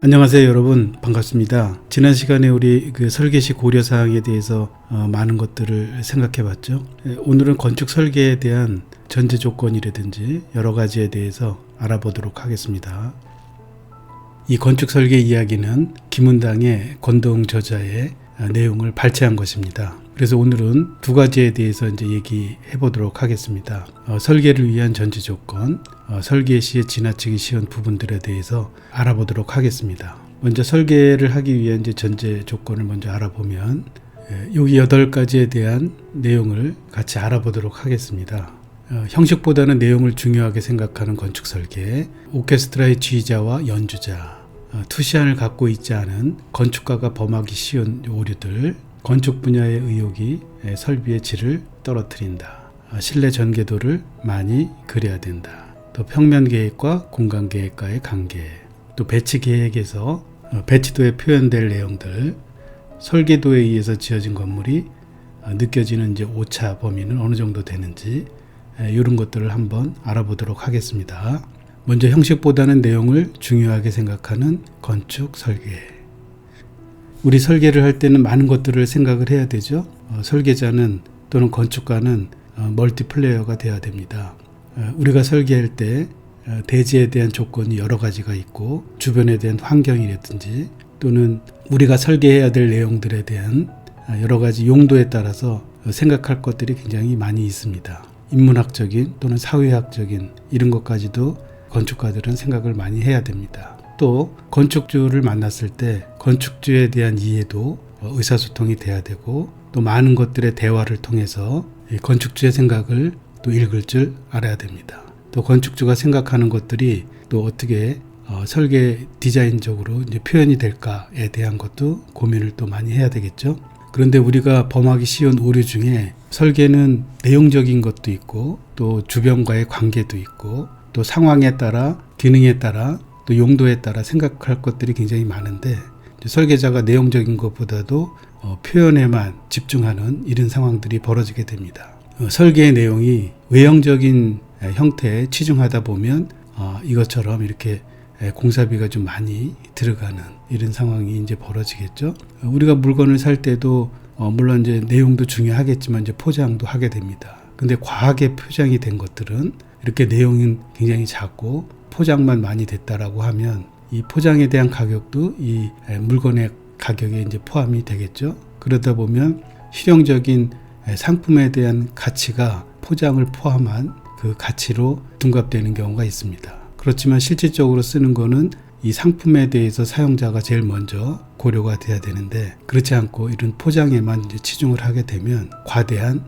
안녕하세요 여러분, 반갑습니다. 지난 시간에 우리 설계시 고려사항에 대해서 많은 것들을 생각해 봤죠. 오늘은 건축 설계에 대한 전제 조건이라든지 여러 가지에 대해서 알아보도록 하겠습니다. 이 건축 설계 이야기는 김은당의 권도웅 저자의 내용을 발췌한 것입니다. 그래서 오늘은 두 가지에 대해서 이제 얘기해 보도록 하겠습니다. 설계를 위한 전제 조건, 설계 시에 지나치기 쉬운 부분들에 대해서 알아보도록 하겠습니다. 먼저 설계를 하기 위한 이제 전제 조건을 먼저 알아보면, 여기 8가지에 대한 내용을 같이 알아보도록 하겠습니다. 형식보다는 내용을 중요하게 생각하는 건축 설계, 오케스트라의 지휘자와 연주자, 투시안을 갖고 있지 않은 건축가가 범하기 쉬운 오류들, 건축 분야의 의혹이 설비의 질을 떨어뜨린다. 실내 전개도를 많이 그려야 된다. 또 평면 계획과 공간 계획과의 관계, 또 배치 계획에서 배치도에 표현될 내용들, 설계도에 의해서 지어진 건물이 느껴지는 이제 오차 범위는 어느 정도 되는지, 이런 것들을 한번 알아보도록 하겠습니다. 먼저 형식보다는 내용을 중요하게 생각하는 건축 설계. 우리 설계를 할 때는 많은 것들을 생각을 해야 되죠. 설계자는 또는 건축가는 멀티플레이어가 되어야 됩니다. 우리가 설계할 때 대지에 대한 조건이 여러 가지가 있고, 주변에 대한 환경이라든지 또는 우리가 설계해야 될 내용들에 대한 여러 가지 용도에 따라서 생각할 것들이 굉장히 많이 있습니다. 인문학적인 또는 사회학적인 이런 것까지도 건축가들은 생각을 많이 해야 됩니다. 또 건축주를 만났을 때 건축주에 대한 이해도 의사소통이 돼야 되고, 또 많은 것들의 대화를 통해서 건축주의 생각을 또 읽을 줄 알아야 됩니다. 또 건축주가 생각하는 것들이 또 어떻게 설계 디자인적으로 이제 표현이 될까에 대한 것도 고민을 또 많이 해야 되겠죠. 그런데 우리가 범하기 쉬운 오류 중에 설계는 내용적인 것도 있고, 또 주변과의 관계도 있고, 또 상황에 따라, 기능에 따라, 또 용도에 따라 생각할 것들이 굉장히 많은데, 설계자가 내용적인 것보다도 표현에만 집중하는 이런 상황들이 벌어지게 됩니다. 설계의 내용이 외형적인 형태에 치중하다 보면 이것처럼 이렇게 공사비가 좀 많이 들어가는 이런 상황이 이제 벌어지겠죠. 우리가 물건을 살 때도 물론 이제 내용도 중요하겠지만 이제 포장도 하게 됩니다. 근데 과하게 포장이 된 것들은 이렇게 내용은 굉장히 작고 포장만 많이 됐다라고 하면 이 포장에 대한 가격도 이 물건의 가격에 이제 포함이 되겠죠. 그러다 보면 실용적인 상품에 대한 가치가 포장을 포함한 그 가치로 둔갑되는 경우가 있습니다. 그렇지만 실질적으로 쓰는 거는 이 상품에 대해서 사용자가 제일 먼저 고려가 돼야 되는데, 그렇지 않고 이런 포장에만 이제 치중을 하게 되면 과대한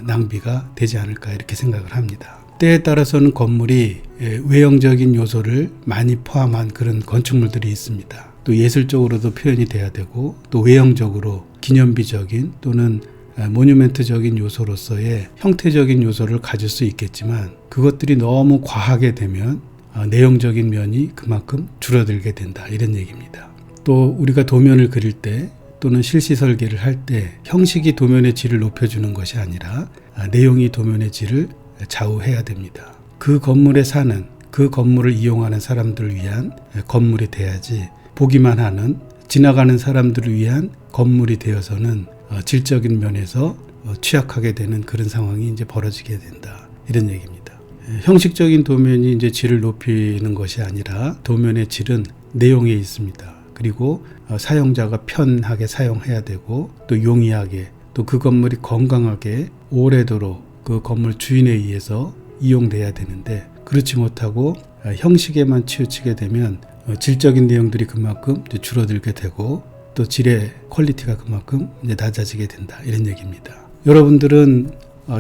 낭비가 되지 않을까 이렇게 생각을 합니다. 때에 따라서는 건물이 외형적인 요소를 많이 포함한 그런 건축물들이 있습니다. 또 예술적으로도 표현이 돼야 되고, 또 외형적으로 기념비적인 또는 모뉴멘트적인 요소로서의 형태적인 요소를 가질 수 있겠지만, 그것들이 너무 과하게 되면 내용적인 면이 그만큼 줄어들게 된다, 이런 얘기입니다. 또 우리가 도면을 그릴 때 또는 실시 설계를 할 때 형식이 도면의 질을 높여주는 것이 아니라 내용이 도면의 질을 좌우해야 됩니다. 그 건물에 사는, 그 건물을 이용하는 사람들을 위한 건물이 돼야지, 보기만 하는, 지나가는 사람들을 위한 건물이 되어서는 질적인 면에서 취약하게 되는 그런 상황이 이제 벌어지게 된다, 이런 얘기입니다. 형식적인 도면이 이제 질을 높이는 것이 아니라 도면의 질은 내용에 있습니다. 그리고 사용자가 편하게 사용해야 되고, 또 용이하게, 또 그 건물이 건강하게 오래도록 그 건물 주인에 의해서 이용돼야 되는데, 그렇지 못하고 형식에만 치우치게 되면 질적인 내용들이 그만큼 줄어들게 되고, 또 질의 퀄리티가 그만큼 이제 낮아지게 된다, 이런 얘기입니다. 여러분들은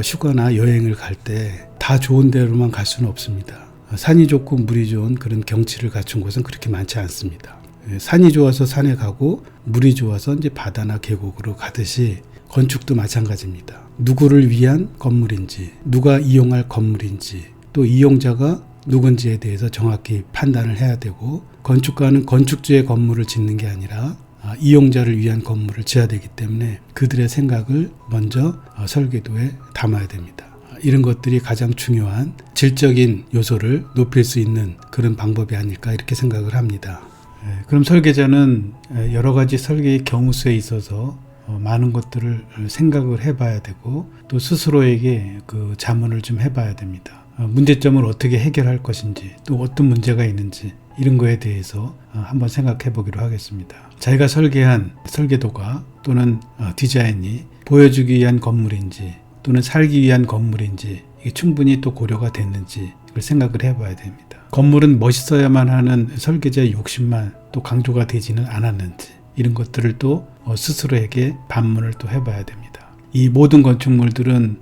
휴가나 여행을 갈 때 다 좋은 데로만 갈 수는 없습니다. 산이 좋고 물이 좋은 그런 경치를 갖춘 곳은 그렇게 많지 않습니다. 산이 좋아서 산에 가고 물이 좋아서 이제 바다나 계곡으로 가듯이 건축도 마찬가지입니다. 누구를 위한 건물인지, 누가 이용할 건물인지, 또 이용자가 누군지에 대해서 정확히 판단을 해야 되고, 건축가는 건축주의 건물을 짓는 게 아니라 이용자를 위한 건물을 지어야 되기 때문에 그들의 생각을 먼저 설계도에 담아야 됩니다. 이런 것들이 가장 중요한 질적인 요소를 높일 수 있는 그런 방법이 아닐까 이렇게 생각을 합니다. 그럼 설계자는 여러 가지 설계의 경우수에 있어서 많은 것들을 생각을 해봐야 되고 또 스스로에게 그 자문을 좀 해봐야 됩니다. 문제점을 어떻게 해결할 것인지 또 어떤 문제가 있는지 이런 거에 대해서 한번 생각해 보기로 하겠습니다. 자기가 설계한 설계도가 또는 디자인이 보여주기 위한 건물인지 또는 살기 위한 건물인지 이게 충분히 또 고려가 됐는지 이걸 생각을 해봐야 됩니다. 건물은 멋있어야만 하는 설계자의 욕심만 또 강조가 되지는 않았는지 이런 것들을 또 스스로에게 반문을 또 해봐야 됩니다. 이 모든 건축물들은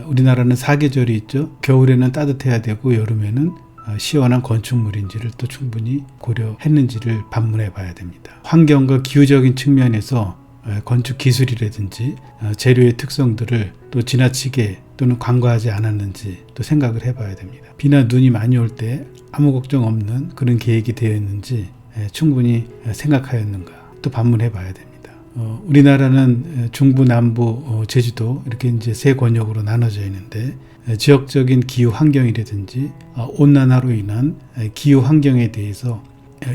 우리나라는 사계절이 있죠. 겨울에는 따뜻해야 되고 여름에는 시원한 건축물인지를 또 충분히 고려했는지를 반문해 봐야 됩니다. 환경과 기후적인 측면에서 건축 기술이라든지 재료의 특성들을 또 지나치게 또는 간과하지 않았는지 또 생각을 해봐야 됩니다. 비나 눈이 많이 올 때 아무 걱정 없는 그런 계획이 되어 있는지 충분히 생각하였는가 또 반문해 봐야 됩니다. 우리나라는 중부, 남부, 제주도 이렇게 이제 세 권역으로 나눠져 있는데 지역적인 기후 환경이라든지 온난화로 인한 기후 환경에 대해서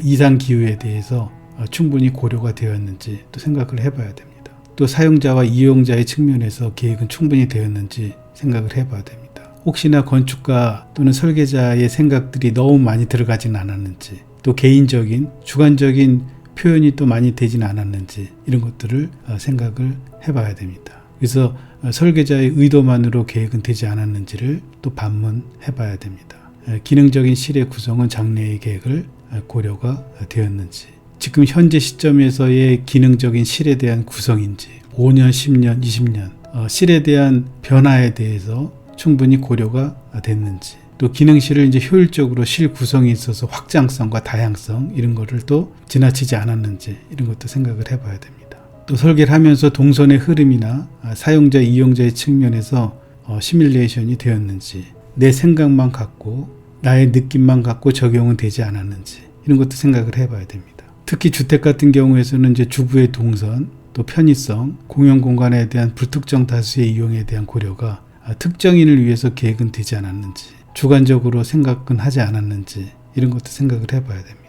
이상 기후에 대해서 충분히 고려가 되었는지 또 생각을 해봐야 됩니다. 또 사용자와 이용자의 측면에서 계획은 충분히 되었는지 생각을 해봐야 됩니다. 혹시나 건축가 또는 설계자의 생각들이 너무 많이 들어가진 않았는지 또 개인적인 주관적인 표현이 또 많이 되진 않았는지 이런 것들을 생각을 해봐야 됩니다. 그래서 설계자의 의도만으로 계획은 되지 않았는지를 또 반문해봐야 됩니다. 기능적인 실의 구성은 장래의 계획을 고려가 되었는지 지금 현재 시점에서의 기능적인 실에 대한 구성인지 5년, 10년, 20년 실에 대한 변화에 대해서 충분히 고려가 됐는지 또 기능실을 이제 효율적으로 실 구성에 있어서 확장성과 다양성 이런 거를 또 지나치지 않았는지 이런 것도 생각을 해봐야 됩니다. 또 설계를 하면서 동선의 흐름이나 사용자, 이용자의 측면에서 시뮬레이션이 되었는지 내 생각만 갖고 나의 느낌만 갖고 적용은 되지 않았는지 이런 것도 생각을 해봐야 됩니다. 특히 주택 같은 경우에서는 이제 주부의 동선, 또 편의성, 공용 공간에 대한 불특정 다수의 이용에 대한 고려가 특정인을 위해서 계획은 되지 않았는지 주관적으로 생각은 하지 않았는지 이런 것도 생각을 해봐야 됩니다.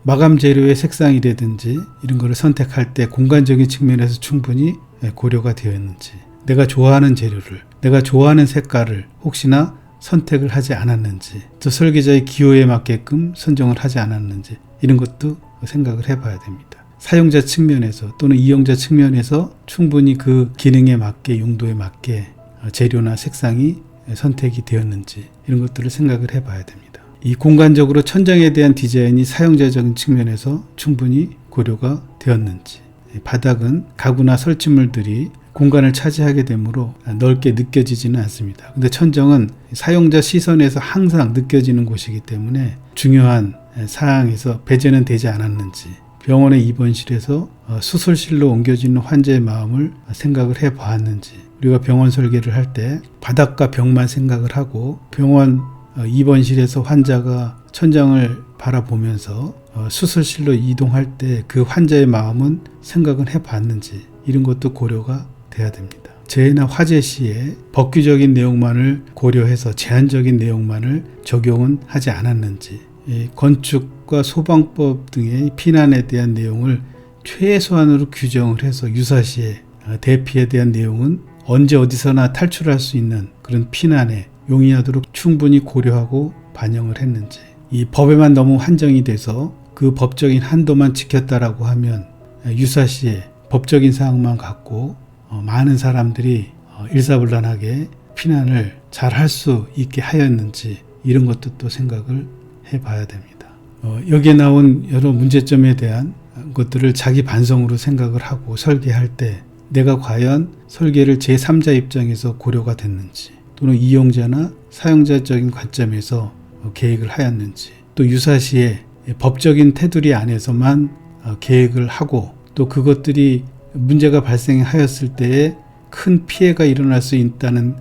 마감 재료의 색상이라든지 이런 거를 선택할 때 공간적인 측면에서 충분히 고려가 되어 있는지 내가 좋아하는 재료를 내가 좋아하는 색깔을 혹시나 선택을 하지 않았는지 또 설계자의 기호에 맞게끔 선정을 하지 않았는지 이런 것도 생각을 해봐야 됩니다. 사용자 측면에서 또는 이용자 측면에서 충분히 그 기능에 맞게 용도에 맞게 재료나 색상이 선택이 되었는지 이런 것들을 생각을 해봐야 됩니다. 이 공간적으로 천장에 대한 디자인이 사용자적인 측면에서 충분히 고려가 되었는지 바닥은 가구나 설치물들이 공간을 차지하게 되므로 넓게 느껴지지는 않습니다. 근데 천정은 사용자 시선에서 항상 느껴지는 곳이기 때문에 중요한 사항에서 배제는 되지 않았는지 병원의 입원실에서 수술실로 옮겨지는 환자의 마음을 생각을 해보았는지 우리가 병원 설계를 할 때 바닥과 벽만 생각을 하고 병원 입원실에서 환자가 천장을 바라보면서 수술실로 이동할 때 그 환자의 마음은 생각은 해봤는지 이런 것도 고려가 돼야 됩니다. 재해나 화재 시에 법규적인 내용만을 고려해서 제한적인 내용만을 적용은 하지 않았는지 건축과 소방법 등의 피난에 대한 내용을 최소한으로 규정을 해서 유사시에 대피에 대한 내용은 언제 어디서나 탈출할 수 있는 그런 피난에 용이하도록 충분히 고려하고 반영을 했는지 이 법에만 너무 한정이 돼서 그 법적인 한도만 지켰다라고 하면 유사시에 법적인 사항만 갖고 많은 사람들이 일사불란하게 피난을 잘 할 수 있게 하였는지 이런 것도 또 생각을 해봐야 됩니다. 여기에 나온 여러 문제점에 대한 것들을 자기 반성으로 생각을 하고 설계할 때 내가 과연 설계를 제3자 입장에서 고려가 됐는지 또는 이용자나 사용자적인 관점에서 계획을 하였는지 또 유사시에 법적인 테두리 안에서만 계획을 하고 또 그것들이 문제가 발생하였을 때에 큰 피해가 일어날 수 있다는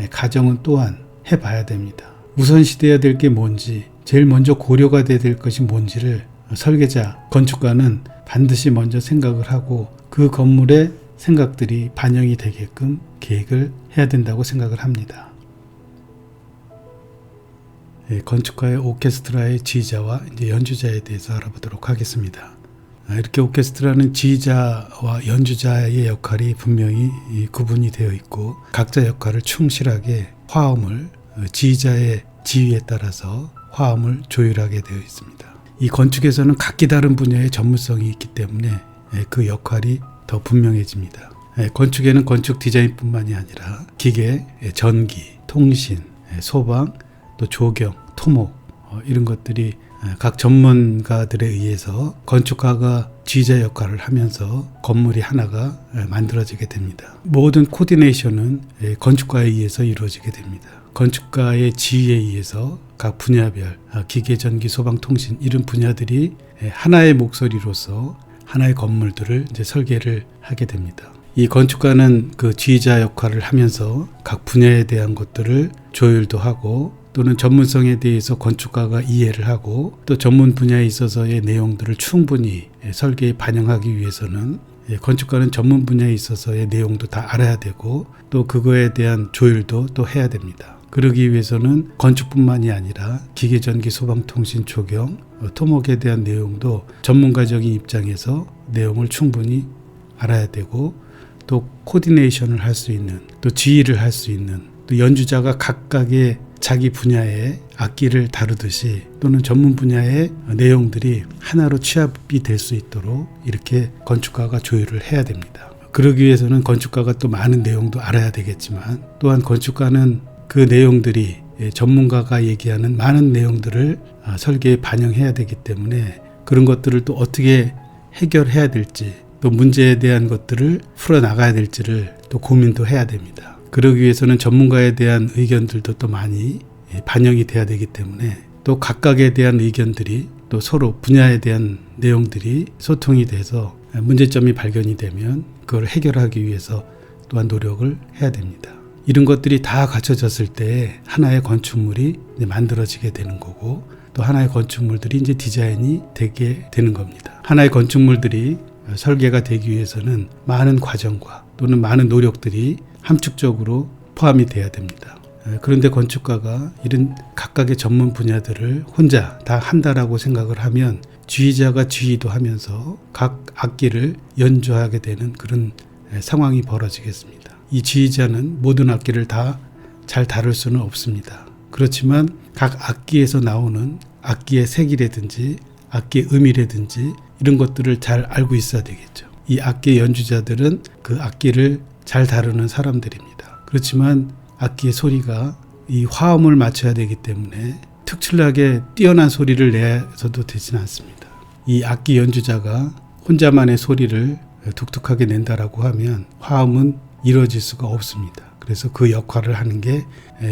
가정은 또한 해봐야 됩니다. 우선시돼야 될 게 뭔지 제일 먼저 고려가 돼야 될 것이 뭔지를 설계자, 건축가는 반드시 먼저 생각을 하고 그 건물의 생각들이 반영이 되게끔 계획을 해야 된다고 생각을 합니다. 건축가의 오케스트라의 지휘자와 이제 연주자에 대해서 알아보도록 하겠습니다. 이렇게 오케스트라는 지휘자와 연주자의 역할이 분명히 구분이 되어 있고 각자 역할을 충실하게 화음을 지휘자의 지휘에 따라서 화음을 조율하게 되어 있습니다. 이 건축에서는 각기 다른 분야의 전문성이 있기 때문에 그 역할이 더 분명해집니다. 건축에는 건축 디자인뿐만이 아니라 기계, 전기, 통신, 소방, 또 조경, 토목 이런 것들이 각 전문가들에 의해서 건축가가 지휘자 역할을 하면서 건물이 하나가 만들어지게 됩니다. 모든 코디네이션은 건축가에 의해서 이루어지게 됩니다. 건축가의 지휘에 의해서 각 분야별 기계, 전기, 소방, 통신 이런 분야들이 하나의 목소리로서 하나의 건물들을 이제 설계를 하게 됩니다. 이 건축가는 그 지휘자 역할을 하면서 각 분야에 대한 것들을 조율도 하고 또는 전문성에 대해서 건축가가 이해를 하고 또 전문 분야에 있어서의 내용들을 충분히 설계에 반영하기 위해서는 건축가는 전문 분야에 있어서의 내용도 다 알아야 되고 또 그거에 대한 조율도 또 해야 됩니다. 그러기 위해서는 건축뿐만이 아니라 기계, 전기, 소방, 통신, 조경, 토목에 대한 내용도 전문가적인 입장에서 내용을 충분히 알아야 되고 또 코디네이션을 할 수 있는 또 지휘를 할 수 있는 또 연주자가 각각의 자기 분야의 악기를 다루듯이 또는 전문 분야의 내용들이 하나로 취합이 될 수 있도록 이렇게 건축가가 조율을 해야 됩니다. 그러기 위해서는 건축가가 또 많은 내용도 알아야 되겠지만 또한 건축가는 그 내용들이 전문가가 얘기하는 많은 내용들을 설계에 반영해야 되기 때문에 그런 것들을 또 어떻게 해결해야 될지 또 문제에 대한 것들을 풀어나가야 될지를 또 고민도 해야 됩니다. 그러기 위해서는 전문가에 대한 의견들도 또 많이 반영이 돼야 되기 때문에 또 각각에 대한 의견들이 또 서로 분야에 대한 내용들이 소통이 돼서 문제점이 발견이 되면 그걸 해결하기 위해서 또한 노력을 해야 됩니다. 이런 것들이 다 갖춰졌을 때 하나의 건축물이 만들어지게 되는 거고 또 하나의 건축물들이 이제 디자인이 되게 되는 겁니다. 하나의 건축물들이 설계가 되기 위해서는 많은 과정과 또는 많은 노력들이 함축적으로 포함이 돼야 됩니다. 그런데 건축가가 이런 각각의 전문 분야들을 혼자 다 한다라고 생각을 하면 지휘자가 지휘도 하면서 각 악기를 연주하게 되는 그런 상황이 벌어지겠습니다. 이 지휘자는 모든 악기를 다 잘 다룰 수는 없습니다. 그렇지만 각 악기에서 나오는 악기의 색이라든지 악기의 음이라든지 이런 것들을 잘 알고 있어야 되겠죠. 이 악기 연주자들은 그 악기를 잘 다루는 사람들입니다. 그렇지만 악기의 소리가 이 화음을 맞춰야 되기 때문에 특출나게 뛰어난 소리를 내서도 되지는 않습니다. 이 악기 연주자가 혼자만의 소리를 독특하게 낸다라고 하면 화음은 이루어질 수가 없습니다. 그래서 그 역할을 하는 게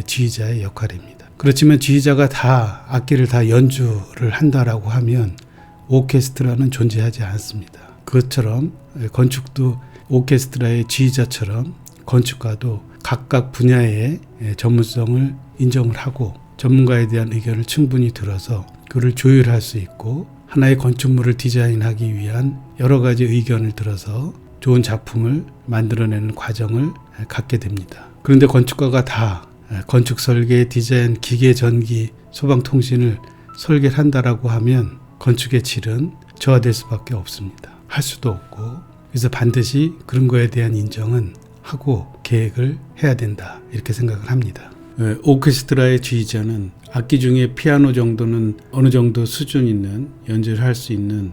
지휘자의 역할입니다. 그렇지만 지휘자가 다 악기를 다 연주를 한다라고 하면 오케스트라는 존재하지 않습니다. 그것처럼 건축도 오케스트라의 지휘자처럼 건축가도 각각 분야의 전문성을 인정을 하고 전문가에 대한 의견을 충분히 들어서 그를 조율할 수 있고 하나의 건축물을 디자인하기 위한 여러 가지 의견을 들어서 좋은 작품을 만들어내는 과정을 갖게 됩니다. 그런데 건축가가 다 건축 설계, 디자인, 기계, 전기, 소방, 통신을 설계를 한다라고 하면 건축의 질은 저하될 수밖에 없습니다. 할 수도 없고 그래서 반드시 그런 거에 대한 인정은 하고 계획을 해야 된다 이렇게 생각을 합니다. 오케스트라의 지휘자는 악기 중에 피아노 정도는 어느 정도 수준 있는 연주를 할 수 있는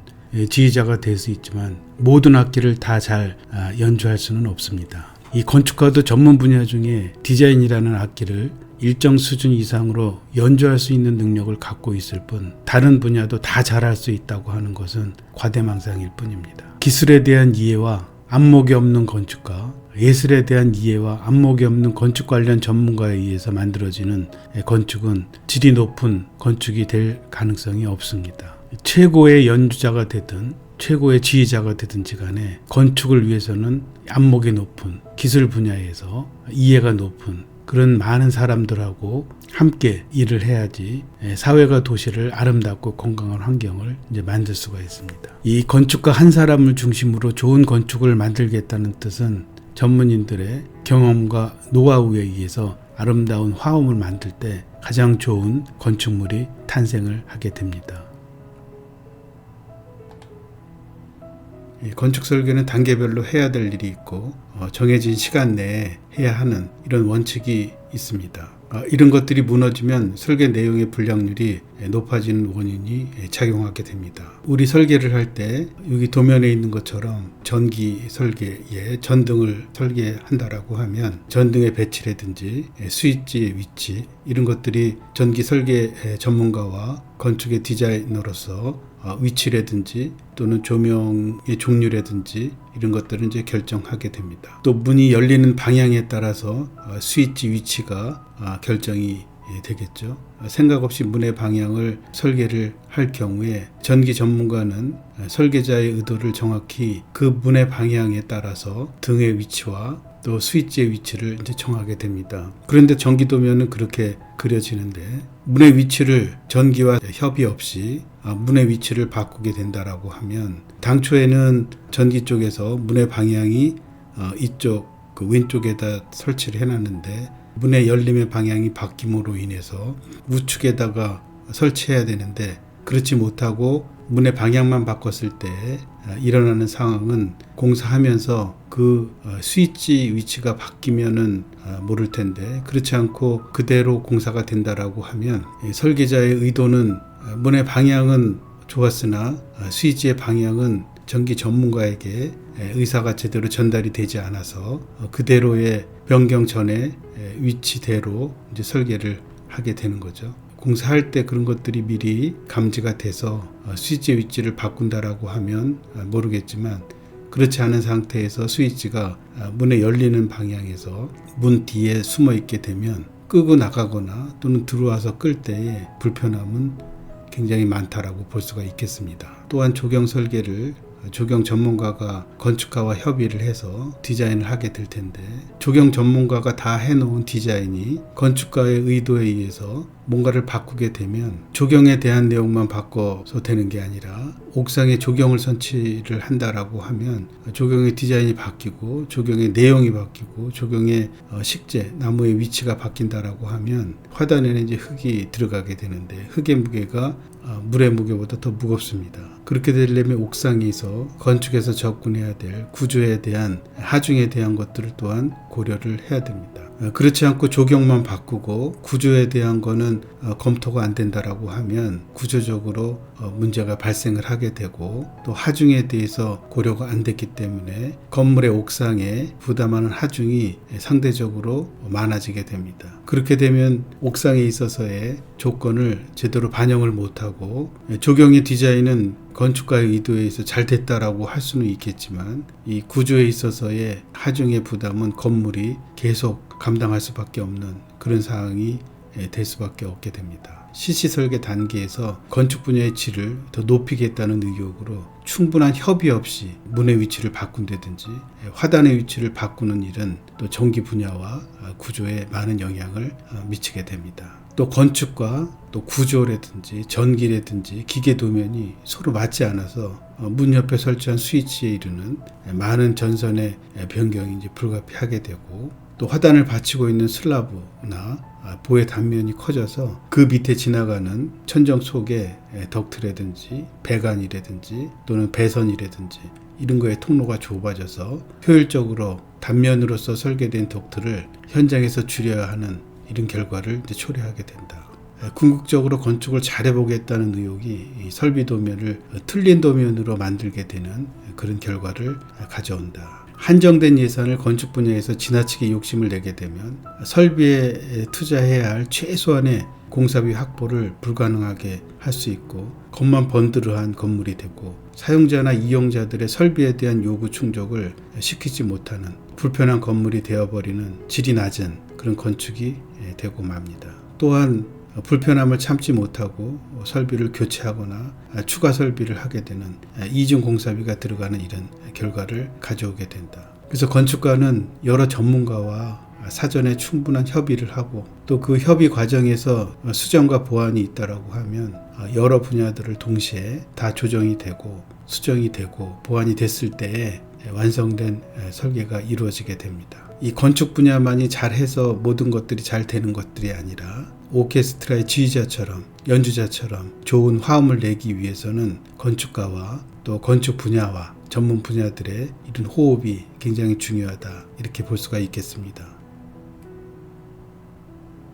지휘자가 될 수 있지만 모든 악기를 다 잘 연주할 수는 없습니다. 이 건축가도 전문 분야 중에 디자인이라는 악기를 일정 수준 이상으로 연주할 수 있는 능력을 갖고 있을 뿐 다른 분야도 다 잘할 수 있다고 하는 것은 과대망상일 뿐입니다. 기술에 대한 이해와 안목이 없는 건축가, 예술에 대한 이해와 안목이 없는 건축 관련 전문가에 의해서 만들어지는 건축은 질이 높은 건축이 될 가능성이 없습니다. 최고의 연주자가 되든 최고의 지휘자가 되든지 간에 건축을 위해서는 안목이 높은 기술 분야에서 이해가 높은 그런 많은 사람들하고 함께 일을 해야지 사회가 도시를 아름답고 건강한 환경을 이제 만들 수가 있습니다. 이 건축가 한 사람을 중심으로 좋은 건축을 만들겠다는 뜻은 전문인들의 경험과 노하우에 의해서 아름다운 화음을 만들 때 가장 좋은 건축물이 탄생을 하게 됩니다. 이 건축 설계는 단계별로 해야 될 일이 있고 정해진 시간 내에 해야 하는 이런 원칙이 있습니다. 이런 것들이 무너지면 설계 내용의 불량률이 높아지는 원인이 작용하게 됩니다. 우리 설계를 할 때 여기 도면에 있는 것처럼 전기 설계에 전등을 설계한다라고 하면 전등의 배치라든지 스위치의 위치 이런 것들이 전기 설계 전문가와 건축의 디자이너로서 위치라든지 또는 조명의 종류라든지 이런 것들은 이제 결정하게 됩니다. 또 문이 열리는 방향에 따라서 스위치 위치가 결정이 되겠죠. 생각 없이 문의 방향을 설계를 할 경우에 전기 전문가는 설계자의 의도를 정확히 그 문의 방향에 따라서 등의 위치와 또 스위치의 위치를 이제 정하게 됩니다. 그런데 전기도면은 그렇게 그려지는데 문의 위치를 전기와 협의 없이 문의 위치를 바꾸게 된다라고 하면 당초에는 전기 쪽에서 문의 방향이 이쪽 그 왼쪽에다 설치를 해놨는데 문의 열림의 방향이 바뀜으로 인해서 우측에다가 설치해야 되는데 그렇지 못하고 문의 방향만 바꿨을 때 일어나는 상황은 공사하면서 그 스위치 위치가 바뀌면은 모를 텐데 그렇지 않고 그대로 공사가 된다라고 하면 설계자의 의도는 문의 방향은 좋았으나 스위치의 방향은 전기 전문가에게 의사가 제대로 전달이 되지 않아서 그대로의 변경 전에 위치대로 이제 설계를 하게 되는 거죠. 공사할 때 그런 것들이 미리 감지가 돼서 스위치 위치를 바꾼다라고 하면 모르겠지만 그렇지 않은 상태에서 스위치가 문의 열리는 방향에서 문 뒤에 숨어 있게 되면 끄고 나가거나 또는 들어와서 끌 때의 불편함은 굉장히 많다라고 볼 수가 있겠습니다. 또한 조경 설계를 조경 전문가가 건축가와 협의를 해서 디자인을 하게 될 텐데 조경 전문가가 다 해놓은 디자인이 건축가의 의도에 의해서 뭔가를 바꾸게 되면 조경에 대한 내용만 바꿔서 되는 게 아니라 옥상에 조경을 설치를 한다라고 하면 조경의 디자인이 바뀌고 조경의 내용이 바뀌고 조경의 식재, 나무의 위치가 바뀐다라고 하면 화단에는 이제 흙이 들어가게 되는데 흙의 무게가 물의 무게보다 더 무겁습니다. 그렇게 되려면 옥상에서 건축에서 접근해야 될 구조에 대한 하중에 대한 것들을 또한 고려를 해야 됩니다. 그렇지 않고 조경만 바꾸고 구조에 대한 거는 검토가 안 된다라고 하면 구조적으로 문제가 발생을 하게 되고 또 하중에 대해서 고려가 안 됐기 때문에 건물의 옥상에 부담하는 하중이 상대적으로 많아지게 됩니다. 그렇게 되면 옥상에 있어서의 조건을 제대로 반영을 못하고 조경의 디자인은 건축가의 의도에 의해서 잘 됐다라고 할 수는 있겠지만 이 구조에 있어서의 하중의 부담은 건물이 계속 감당할 수밖에 없는 그런 상황이 될 수밖에 없게 됩니다. CC 설계 단계에서 건축 분야의 질을 더 높이겠다는 의욕으로 충분한 협의 없이 문의 위치를 바꾼다든지 화단의 위치를 바꾸는 일은 또 전기 분야와 구조에 많은 영향을 미치게 됩니다. 또 건축과 또 구조라든지 전기라든지 기계 도면이 서로 맞지 않아서 문 옆에 설치한 스위치에 이르는 많은 전선의 변경이 이제 불가피하게 되고 또 화단을 받치고 있는 슬라브나 보의 단면이 커져서 그 밑에 지나가는 천정 속에 덕트라든지 배관이라든지 또는 배선이라든지 이런 거에 통로가 좁아져서 효율적으로 단면으로서 설계된 덕트를 현장에서 줄여야 하는 이런 결과를 이제 초래하게 된다. 궁극적으로 건축을 잘해보겠다는 의욕이 이 설비 도면을 틀린 도면으로 만들게 되는 그런 결과를 가져온다. 한정된 예산을 건축 분야에서 지나치게 욕심을 내게 되면 설비에 투자해야 할 최소한의 공사비 확보를 불가능하게 할 수 있고 겉만 번드르한 건물이 되고 사용자나 이용자들의 설비에 대한 요구 충족을 시키지 못하는 불편한 건물이 되어버리는 질이 낮은 그런 건축이 되고 맙니다. 또한 불편함을 참지 못하고 설비를 교체하거나 추가 설비를 하게 되는 이중 공사비가 들어가는 이런 결과를 가져오게 된다. 그래서 건축가는 여러 전문가와 사전에 충분한 협의를 하고 또 그 협의 과정에서 수정과 보완이 있다라고 하면 여러 분야들을 동시에 다 조정이 되고 수정이 되고 보완이 됐을 때에 완성된 설계가 이루어지게 됩니다. 이 건축 분야만이 잘해서 모든 것들이 잘 되는 것들이 아니라 오케스트라의 지휘자처럼 연주자처럼 좋은 화음을 내기 위해서는 건축가와 또 건축 분야와 전문 분야들의 이런 호흡이 굉장히 중요하다, 이렇게 볼 수가 있겠습니다.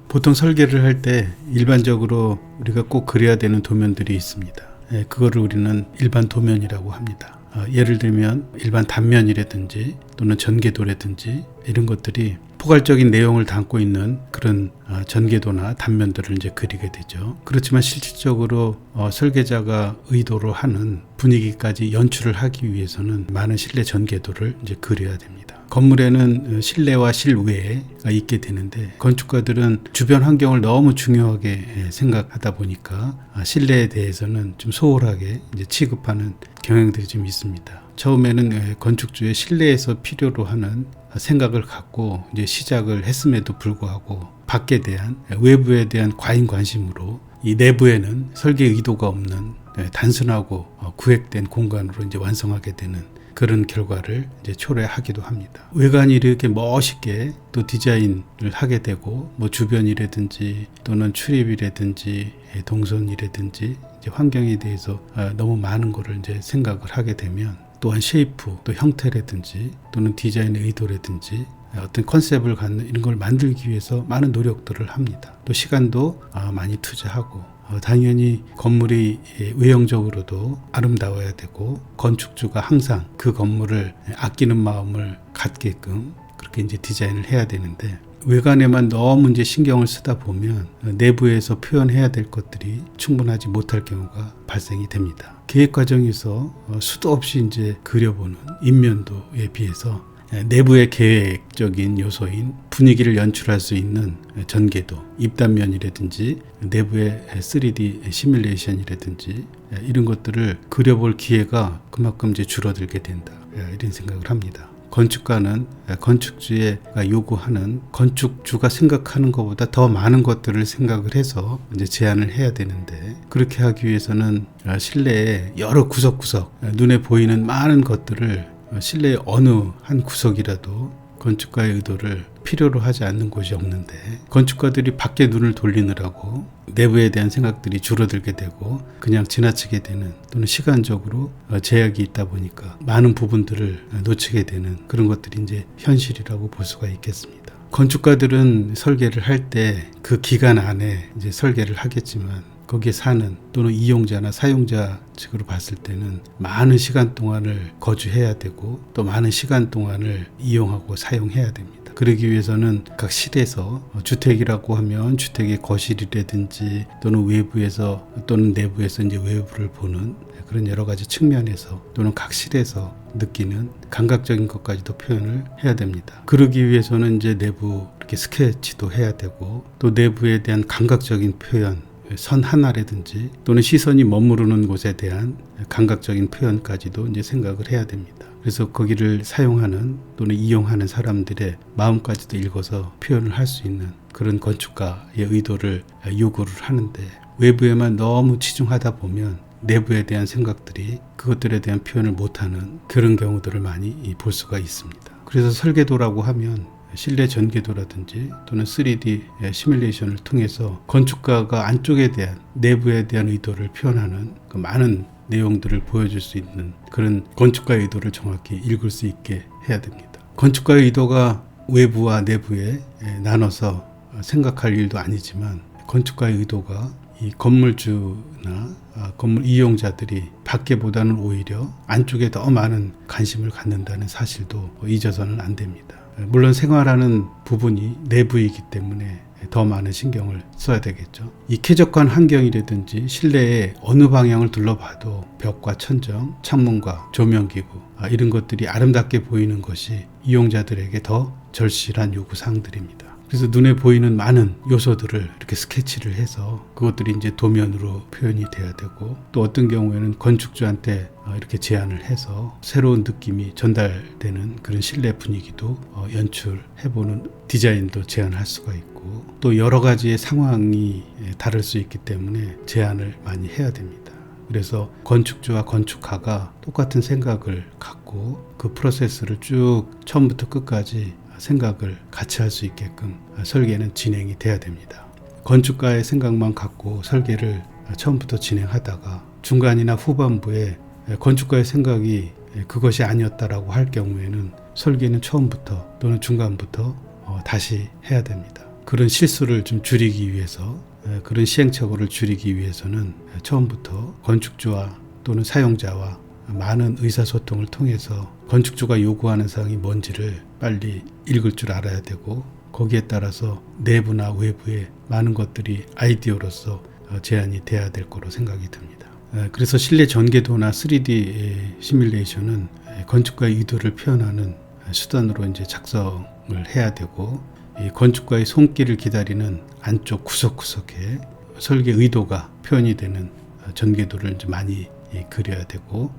보통 설계를 할 때 일반적으로 우리가 꼭 그려야 되는 도면들이 있습니다. 그거를 우리는 일반 도면이라고 합니다. 예를 들면 일반 단면이라든지 또는 전개도라든지 이런 것들이 포괄적인 내용을 담고 있는 그런 전개도나 단면들을 이제 그리게 되죠. 그렇지만 실질적으로 설계자가 의도로 하는 분위기까지 연출을 하기 위해서는 많은 실내 전개도를 이제 그려야 됩니다. 건물에는 실내와 실외가 있게 되는데, 건축가들은 주변 환경을 너무 중요하게 생각하다 보니까 실내에 대해서는 좀 소홀하게 이제 취급하는 경향들이 좀 있습니다. 처음에는 건축주의 실내에서 필요로 하는 생각을 갖고 이제 시작을 했음에도 불구하고 밖에 대한, 외부에 대한 과잉 관심으로 이 내부에는 설계 의도가 없는 단순하고 구획된 공간으로 이제 완성하게 되는 그런 결과를 이제 초래하기도 합니다. 외관이 이렇게 멋있게 또 디자인을 하게 되고, 뭐 주변이라든지 또는 출입이라든지 동선이라든지 이제 환경에 대해서 너무 많은 거를 이제 생각을 하게 되면, 또한 쉐이프, 또 형태라든지 또는 디자인의 의도라든지 어떤 컨셉을 갖는 이런 걸 만들기 위해서 많은 노력들을 합니다. 또 시간도 많이 투자하고, 당연히 건물이 외형적으로도 아름다워야 되고, 건축주가 항상 그 건물을 아끼는 마음을 갖게끔 그렇게 이제 디자인을 해야 되는데, 외관에만 너무 이제 신경을 쓰다 보면 내부에서 표현해야 될 것들이 충분하지 못할 경우가 발생이 됩니다. 계획 과정에서 수도 없이 이제 그려보는 인면도에 비해서 내부의 계획적인 요소인 분위기를 연출할 수 있는 전개도, 입단면이라든지 내부의 3D 시뮬레이션이라든지 이런 것들을 그려볼 기회가 그만큼 이제 줄어들게 된다, 이런 생각을 합니다. 건축가는 건축주가 요구하는, 건축주가 생각하는 것보다 더 많은 것들을 생각을 해서 이제 제안을 해야 되는데, 그렇게 하기 위해서는 실내의 여러 구석구석 눈에 보이는 많은 것들을 실내의 어느 한 구석이라도 건축가의 의도를 필요로 하지 않는 곳이 없는데, 건축가들이 밖에 눈을 돌리느라고 내부에 대한 생각들이 줄어들게 되고 그냥 지나치게 되는, 또는 시간적으로 제약이 있다 보니까 많은 부분들을 놓치게 되는 그런 것들이 이제 현실이라고 볼 수가 있겠습니다. 건축가들은 설계를 할 때 그 기간 안에 이제 설계를 하겠지만, 거기에 사는 또는 이용자나 사용자 측으로 봤을 때는 많은 시간 동안을 거주해야 되고, 또 많은 시간 동안을 이용하고 사용해야 됩니다. 그러기 위해서는 각 실에서, 주택이라고 하면 주택의 거실이라든지 또는 외부에서 또는 내부에서 이제 외부를 보는 그런 여러 가지 측면에서, 또는 각 실에서 느끼는 감각적인 것까지도 표현을 해야 됩니다. 그러기 위해서는 이제 내부 이렇게 스케치도 해야 되고, 또 내부에 대한 감각적인 표현, 선 하나라든지 또는 시선이 머무르는 곳에 대한 감각적인 표현까지도 이제 생각을 해야 됩니다. 그래서 거기를 사용하는 또는 이용하는 사람들의 마음까지도 읽어서 표현을 할 수 있는 그런 건축가의 의도를 요구를 하는데, 외부에만 너무 치중하다 보면 내부에 대한 생각들이 그것들에 대한 표현을 못하는 그런 경우들을 많이 볼 수가 있습니다. 그래서 설계도라고 하면 실내 전개도라든지 또는 3D 시뮬레이션을 통해서 건축가가 안쪽에 대한, 내부에 대한 의도를 표현하는 그 많은 내용들을 보여줄 수 있는 그런 건축가의 의도를 정확히 읽을 수 있게 해야 됩니다. 건축가의 의도가 외부와 내부에 나눠서 생각할 일도 아니지만, 건축가의 의도가 이 건물주나 건물 이용자들이 밖에보다는 오히려 안쪽에 더 많은 관심을 갖는다는 사실도 잊어서는 안 됩니다. 물론 생활하는 부분이 내부이기 때문에 더 많은 신경을 써야 되겠죠. 이 쾌적한 환경이라든지 실내의 어느 방향을 둘러봐도 벽과 천정, 창문과 조명기구 이런 것들이 아름답게 보이는 것이 이용자들에게 더 절실한 요구사항들입니다. 그래서 눈에 보이는 많은 요소들을 이렇게 스케치를 해서 그것들이 이제 도면으로 표현이 돼야 되고, 또 어떤 경우에는 건축주한테 이렇게 제안을 해서 새로운 느낌이 전달되는 그런 실내 분위기도 연출해보는 디자인도 제안할 수가 있고, 또 여러 가지의 상황이 다를 수 있기 때문에 제안을 많이 해야 됩니다. 그래서 건축주와 건축가가 똑같은 생각을 갖고 그 프로세스를 쭉 처음부터 끝까지 생각을 같이 할 수 있게끔 설계는 진행이 돼야 됩니다. 건축가의 생각만 갖고 설계를 처음부터 진행하다가 중간이나 후반부에 건축가의 생각이 그것이 아니었다라고 할 경우에는 설계는 처음부터 또는 중간부터 다시 해야 됩니다. 그런 실수를 좀 줄이기 위해서, 그런 시행착오를 줄이기 위해서는 처음부터 건축주와 또는 사용자와 많은 의사소통을 통해서 건축주가 요구하는 사항이 뭔지를 빨리 읽을 줄 알아야 되고, 거기에 따라서 내부나 외부에 많은 것들이 아이디어로서 제안이 돼야 될 거로 생각이 듭니다. 그래서 실내 전개도나 3D 시뮬레이션은 건축가의 의도를 표현하는 수단으로 이제 작성을 해야 되고, 이 건축가의 손길을 기다리는 안쪽 구석구석에 설계 의도가 표현이 되는 전개도를 이제 많이 그려야 되고,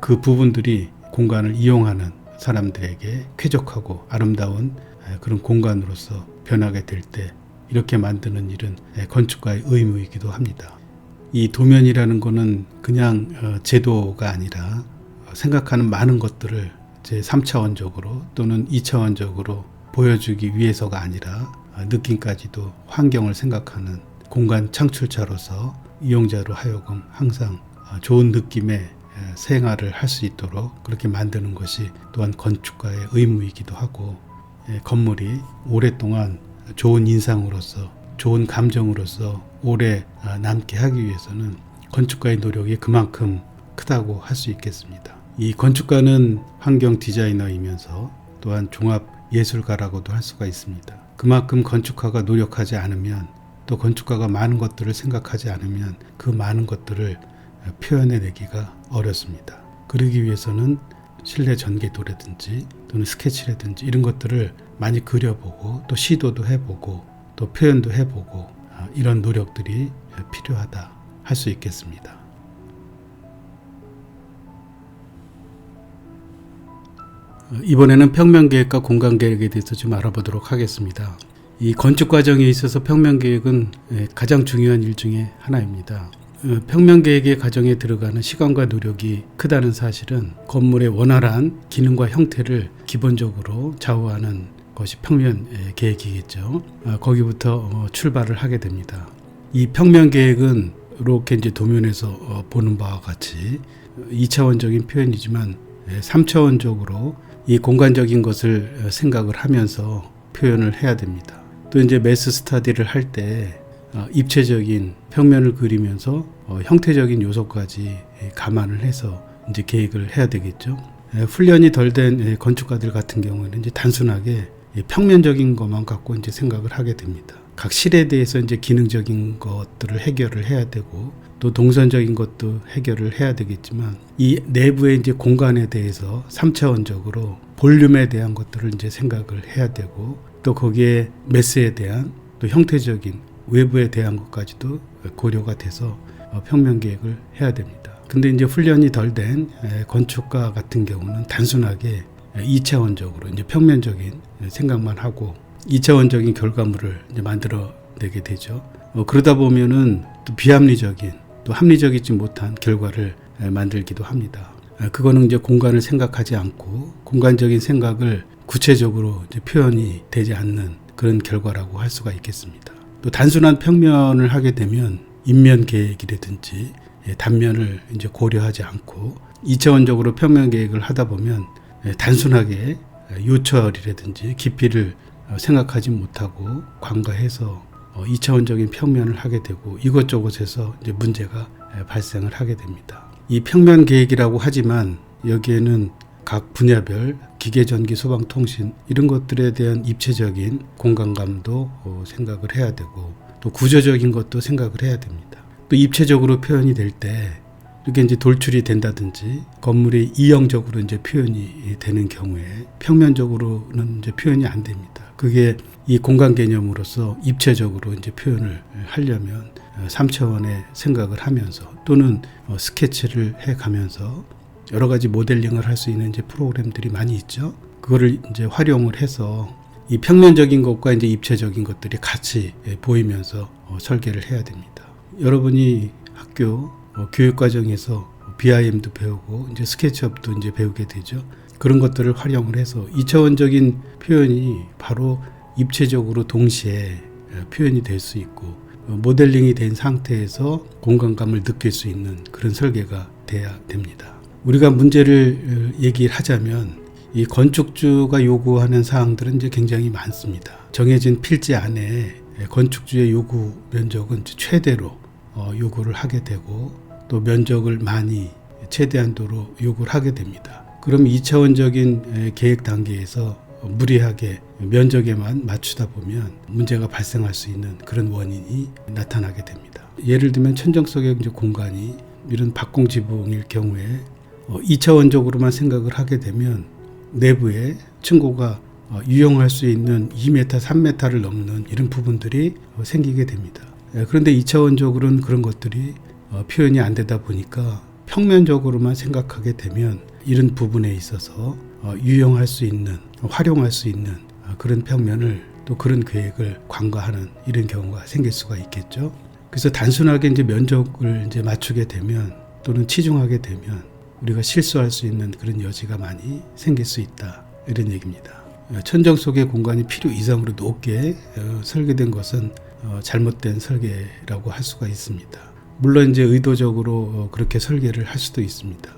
그 부분들이 공간을 이용하는 사람들에게 쾌적하고 아름다운 그런 공간으로서 변하게 될 때 이렇게 만드는 일은 건축가의 의무이기도 합니다. 이 도면이라는 거는 그냥 제도가 아니라 생각하는 많은 것들을 제 3차원적으로 또는 2차원적으로 보여주기 위해서가 아니라 느낌까지도 환경을 생각하는 공간 창출자로서 이용자로 하여금 항상 좋은 느낌의 생활을 할 수 있도록 그렇게 만드는 것이 또한 건축가의 의무이기도 하고, 건물이 오랫동안 좋은 인상으로서 좋은 감정으로서 오래 남게 하기 위해서는 건축가의 노력이 그만큼 크다고 할 수 있겠습니다. 이 건축가는 환경 디자이너이면서 또한 종합 예술가라고도 할 수가 있습니다. 그만큼 건축가가 노력하지 않으면, 또 건축가가 많은 것들을 생각하지 않으면 그 많은 것들을 표현해내기가 어렵습니다. 그러기 위해서는 실내 전개도라든지 또는 스케치라든지 이런 것들을 많이 그려보고 또 시도도 해보고 또 표현도 해보고 이런 노력들이 필요하다 할 수 있겠습니다. 이번에는 평면계획과 공간계획에 대해서 좀 알아보도록 하겠습니다. 이 건축 과정에 있어서 평면계획은 가장 중요한 일 중에 하나입니다. 평면계획의 과정에 들어가는 시간과 노력이 크다는 사실은 건물의 원활한 기능과 형태를 기본적으로 좌우하는 것이 평면계획이겠죠. 거기부터 출발을 하게 됩니다. 이 평면계획은 이렇게 이제 도면에서 보는 바와 같이 2차원적인 표현이지만 3차원적으로 이 공간적인 것을 생각을 하면서 표현을 해야 됩니다. 또 이제 매스 스터디를 할 때 입체적인 평면을 그리면서 형태적인 요소까지 감안을 해서 이제 계획을 해야 되겠죠. 훈련이 덜 된 건축가들 같은 경우에는 이제 단순하게 평면적인 것만 갖고 이제 생각을 하게 됩니다. 각 실에 대해서 이제 기능적인 것들을 해결을 해야 되고 또 동선적인 것도 해결을 해야 되겠지만, 이 내부의 이제 공간에 대해서 3차원적으로 볼륨에 대한 것들을 이제 생각을 해야 되고, 또 거기에 매스에 대한 또 형태적인 외부에 대한 것까지도 고려가 돼서 평면 계획을 해야 됩니다. 근데 이제 훈련이 덜 된 건축가 같은 경우는 단순하게 2차원적으로 이제 평면적인 생각만 하고 2차원적인 결과물을 이제 만들어내게 되죠. 그러다 보면은 또 비합리적인 또 합리적이지 못한 결과를 만들기도 합니다. 그거는 이제 공간을 생각하지 않고 공간적인 생각을 구체적으로 이제 표현이 되지 않는 그런 결과라고 할 수가 있겠습니다. 또 단순한 평면을 하게 되면 인면 계획이라든지 단면을 이제 고려하지 않고 2차원적으로 평면 계획을 하다 보면 단순하게 요철이라든지 깊이를 생각하지 못하고 관가해서 2차원적인 평면을 하게 되고 이것저것에서 이제 문제가 발생을 하게 됩니다. 이 평면 계획이라고 하지만 여기에는 각 분야별 기계, 전기, 소방, 통신 이런 것들에 대한 입체적인 공간감도 생각을 해야 되고 또 구조적인 것도 생각을 해야 됩니다. 또 입체적으로 표현이 될 때 이렇게 이제 돌출이 된다든지 건물이 이형적으로 이제 표현이 되는 경우에 평면적으로는 이제 표현이 안 됩니다. 그게 이 공간 개념으로서 입체적으로 이제 표현을 하려면 3차원의 생각을 하면서 또는 스케치를 해 가면서 여러 가지 모델링을 할 수 있는 이제 프로그램들이 많이 있죠. 그거를 이제 활용을 해서 이 평면적인 것과 이제 입체적인 것들이 같이 보이면서 설계를 해야 됩니다. 여러분이 학교 교육 과정에서 BIM도 배우고 이제 스케치업도 이제 배우게 되죠. 그런 것들을 활용을 해서 2차원적인 표현이 바로 입체적으로 동시에 표현이 될 수 있고 모델링이 된 상태에서 공간감을 느낄 수 있는 그런 설계가 돼야 됩니다. 우리가 문제를 얘기를 하자면 이 건축주가 요구하는 사항들은 이제 굉장히 많습니다. 정해진 필지 안에 건축주의 요구 면적은 최대로 요구를 하게 되고 또 면적을 많이 최대한도로 요구를 하게 됩니다. 그럼 2차원적인 계획 단계에서 무리하게 면적에만 맞추다 보면 문제가 발생할 수 있는 그런 원인이 나타나게 됩니다. 예를 들면 천정 속의 이제 공간이 이런 박공지붕일 경우에 2차원적으로만 생각을 하게 되면 내부에 층고가 유용할 수 있는 2m, 3m를 넘는 이런 부분들이 생기게 됩니다. 그런데 2차원적으로는 그런 것들이 표현이 안 되다 보니까 평면적으로만 생각하게 되면 이런 부분에 있어서 유용할 수 있는, 활용할 수 있는 그런 평면을 또 그런 계획을 관과하는 이런 경우가 생길 수가 있겠죠. 그래서 단순하게 이제 면적을 이제 맞추게 되면 또는 치중하게 되면 우리가 실수할 수 있는 그런 여지가 많이 생길 수 있다. 이런 얘기입니다. 천정 속의 공간이 필요 이상으로 높게 설계된 것은 잘못된 설계라고 할 수가 있습니다. 물론 이제 의도적으로 그렇게 설계를 할 수도 있습니다.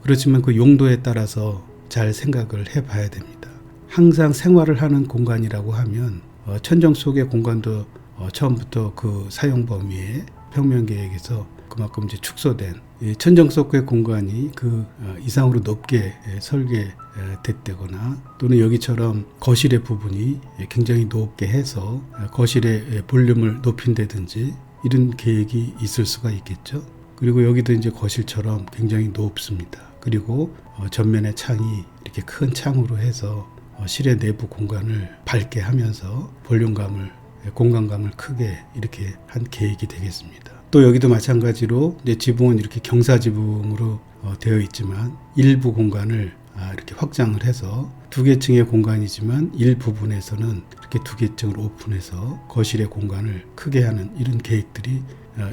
그렇지만 그 용도에 따라서 잘 생각을 해봐야 됩니다. 항상 생활을 하는 공간이라고 하면 천정 속의 공간도 처음부터 그 사용 범위의 평면 계획에서 그만큼 이제 축소된 천정 속의 공간이 그 이상으로 높게 설계됐다거나 또는 여기처럼 거실의 부분이 굉장히 높게 해서 거실의 볼륨을 높인다든지 이런 계획이 있을 수가 있겠죠. 그리고 여기도 이제 거실처럼 굉장히 높습니다. 그리고 전면에 창이 이렇게 큰 창으로 해서 실의 내부 공간을 밝게 하면서 볼륨감을, 공간감을 크게 이렇게 한 계획이 되겠습니다. 또 여기도 마찬가지로 이제 지붕은 이렇게 경사지붕으로 되어 있지만 일부 공간을 이렇게 확장을 해서 두 개층의 공간이지만 일부분에서는 이렇게 두 개층을 오픈해서 거실의 공간을 크게 하는 이런 계획들이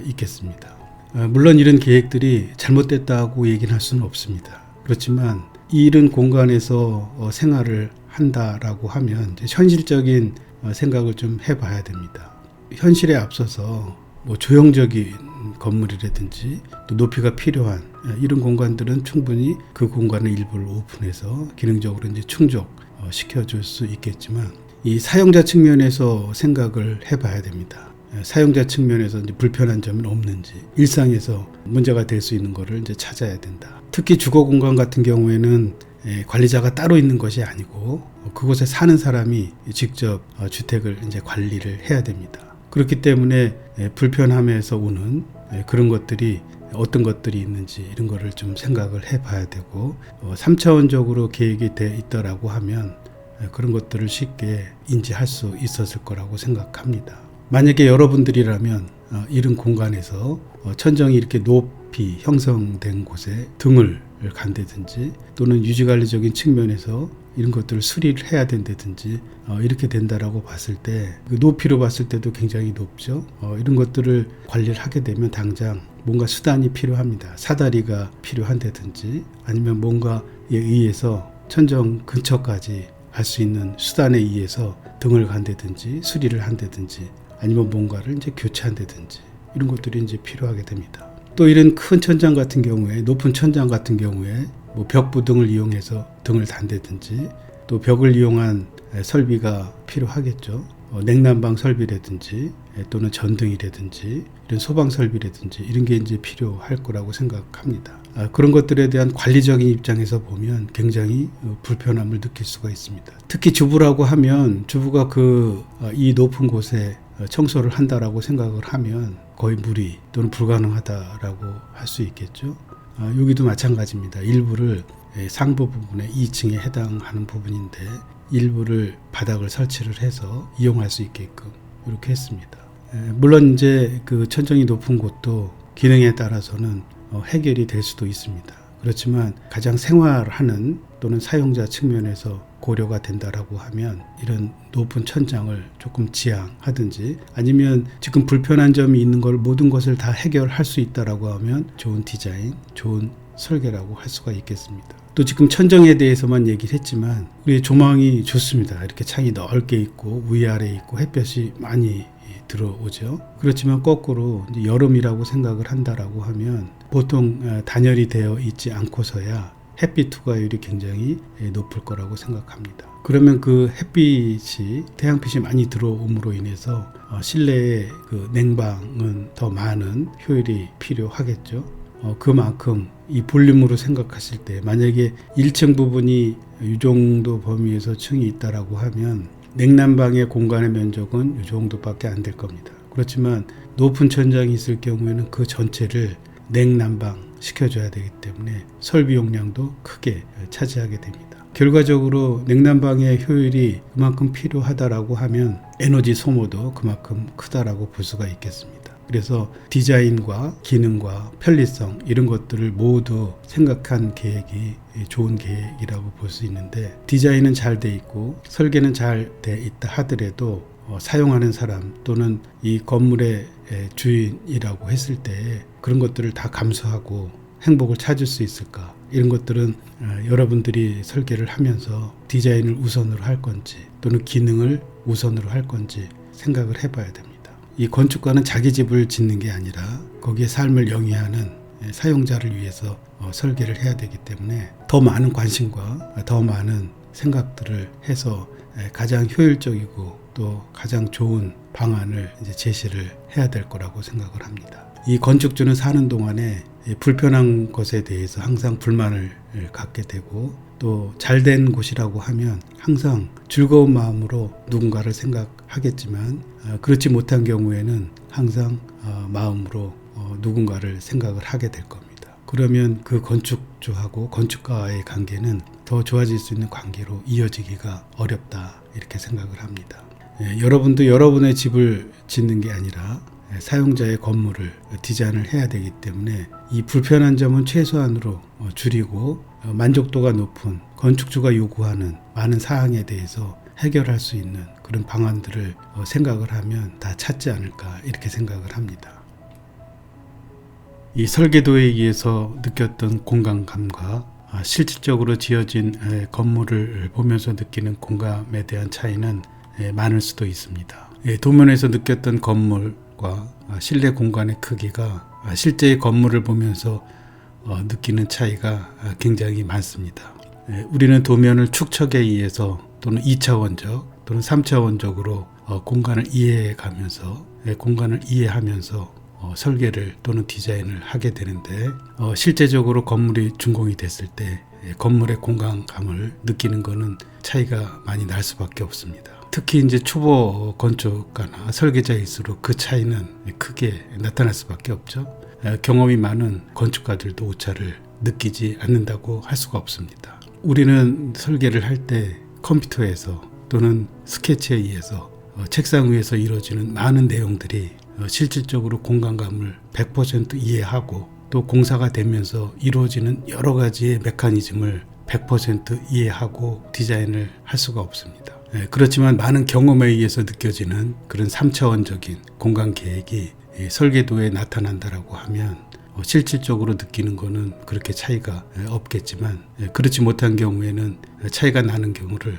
있겠습니다. 물론 이런 계획들이 잘못됐다고 얘기는 할 수는 없습니다. 그렇지만 이런 공간에서 생활을 한다라고 하면 이제 현실적인 생각을 좀 해봐야 됩니다. 현실에 앞서서 뭐 조형적인 건물이라든지 또 높이가 필요한 이런 공간들은 충분히 그 공간의 일부를 오픈해서 기능적으로 이제 충족 시켜줄 수 있겠지만 이 사용자 측면에서 생각을 해봐야 됩니다. 사용자 측면에서 이제 불편한 점은 없는지 일상에서 문제가 될 수 있는 거를 이제 찾아야 된다. 특히 주거 공간 같은 경우에는 관리자가 따로 있는 것이 아니고 그곳에 사는 사람이 직접 주택을 이제 관리를 해야 됩니다. 그렇기 때문에 불편함에서 오는 그런 것들이 어떤 것들이 있는지 이런 거를 좀 생각을 해봐야 되고 3차원적으로 계획이 돼 있더라고 하면 그런 것들을 쉽게 인지할 수 있었을 거라고 생각합니다. 만약에 여러분들이라면 이런 공간에서 천정이 이렇게 높이 형성된 곳에 등을 간다든지 또는 유지관리적인 측면에서 이런 것들을 수리를 해야 된다든지 이렇게 된다라고 봤을 때 그 높이로 봤을 때도 굉장히 높죠. 이런 것들을 관리를 하게 되면 당장 뭔가 수단이 필요합니다. 사다리가 필요한다든지 아니면 뭔가에 의해서 천정 근처까지 갈 수 있는 수단에 의해서 등을 간다든지 수리를 한다든지 아니면 뭔가를 이제 교체한다든지 이런 것들이 이제 필요하게 됩니다. 또 이런 큰 천장 같은 경우에 높은 천장 같은 경우에 뭐 벽부 등을 이용해서 등을 단다든지 또 벽을 이용한 설비가 필요하겠죠. 냉난방 설비라든지 또는 전등이라든지 이런 소방 설비라든지 이런 게 이제 필요할 거라고 생각합니다. 그런 것들에 대한 관리적인 입장에서 보면 굉장히 불편함을 느낄 수가 있습니다. 특히 주부라고 하면 주부가 이 높은 곳에 청소를 한다라고 생각을 하면 거의 무리 또는 불가능하다라고 할 수 있겠죠. 여기도 마찬가지입니다. 일부를 상부 부분에 2층에 해당하는 부분인데 일부를 바닥을 설치를 해서 이용할 수 있게끔 이렇게 했습니다. 물론 이제 그 천정이 높은 곳도 기능에 따라서는 해결이 될 수도 있습니다. 그렇지만 가장 생활하는 또는 사용자 측면에서 고려가 된다라고 하면 이런 높은 천장을 조금 지양하든지 아니면 지금 불편한 점이 있는 걸 모든 것을 다 해결할 수 있다라고 하면 좋은 디자인, 좋은 설계라고 할 수가 있겠습니다. 또 지금 천정에 대해서만 얘기를 했지만 우리 조망이 좋습니다. 이렇게 창이 넓게 있고 위아래 있고 햇볕이 많이 들어오죠. 그렇지만 거꾸로 이제 여름이라고 생각을 한다라고 하면 보통 단열이 되어 있지 않고서야 햇빛 투과율이 굉장히 높을 거라고 생각합니다. 그러면 그 햇빛이 태양빛이 많이 들어옴으로 인해서 실내의 그 냉방은 더 많은 효율이 필요하겠죠. 그만큼 이 볼륨으로 생각하실 때 만약에 1층 부분이 이 정도 범위에서 층이 있다라고 하면 냉난방의 공간의 면적은 이 정도밖에 안 될 겁니다. 그렇지만 높은 천장이 있을 경우에는 그 전체를 냉난방 시켜줘야 되기 때문에 설비 용량도 크게 차지하게 됩니다. 결과적으로 냉난방의 효율이 그만큼 필요하다라고 하면 에너지 소모도 그만큼 크다라고 볼 수가 있겠습니다. 그래서 디자인과 기능과 편리성 이런 것들을 모두 생각한 계획이 좋은 계획이라고 볼 수 있는데, 디자인은 잘 돼 있고 설계는 잘 돼 있다 하더라도 사용하는 사람 또는 이 건물의 주인이라고 했을 때 그런 것들을 다 감수하고 행복을 찾을 수 있을까? 이런 것들은 여러분들이 설계를 하면서 디자인을 우선으로 할 건지 또는 기능을 우선으로 할 건지 생각을 해봐야 됩니다. 이 건축가는 자기 집을 짓는 게 아니라 거기에 삶을 영위하는 사용자를 위해서 설계를 해야 되기 때문에 더 많은 관심과 더 많은 생각들을 해서 가장 효율적이고 또 가장 좋은 방안을 이제 제시를 해야 될 거라고 생각을 합니다. 이 건축주는 사는 동안에 불편한 것에 대해서 항상 불만을 갖게 되고, 또 잘된 곳이라고 하면 항상 즐거운 마음으로 누군가를 생각하겠지만 그렇지 못한 경우에는 항상 마음으로 누군가를 생각을 하게 될 겁니다. 그러면 그 건축주하고 건축가와의 관계는 더 좋아질 수 있는 관계로 이어지기가 어렵다, 이렇게 생각을 합니다. 여러분도 여러분의 집을 짓는 게 아니라 사용자의 건물을 디자인을 해야 되기 때문에 이 불편한 점은 최소한으로 줄이고 만족도가 높은 건축주가 요구하는 많은 사항에 대해서 해결할 수 있는 그런 방안들을 생각을 하면 다 찾지 않을까, 이렇게 생각을 합니다. 이 설계도에 의해서 느꼈던 공간감과 실질적으로 지어진 건물을 보면서 느끼는 공감에 대한 차이는 많을 수도 있습니다. 도면에서 느꼈던 건물과 실내 공간의 크기가 실제의 건물을 보면서 느끼는 차이가 굉장히 많습니다. 우리는 도면을 축척에 의해서 또는 2차원적 또는 3차원적으로 공간을 이해해 가면서 공간을 이해하면서 설계를 또는 디자인을 하게 되는데, 실제적으로 건물이 준공이 됐을 때 건물의 공간감을 느끼는 것은 차이가 많이 날 수밖에 없습니다. 특히 이제 초보 건축가나 설계자일수록 그 차이는 크게 나타날 수밖에 없죠. 경험이 많은 건축가들도 오차를 느끼지 않는다고 할 수가 없습니다. 우리는 설계를 할 때 컴퓨터에서 또는 스케치에 의해서 책상 위에서 이루어지는 많은 내용들이 실질적으로 공간감을 100% 이해하고 또 공사가 되면서 이루어지는 여러 가지의 메커니즘을 100% 이해하고 디자인을 할 수가 없습니다. 그렇지만 많은 경험에 의해서 느껴지는 그런 3차원적인 공간 계획이 설계도에 나타난다라고 하면 실질적으로 느끼는 거는 그렇게 차이가 없겠지만, 그렇지 못한 경우에는 차이가 나는 경우를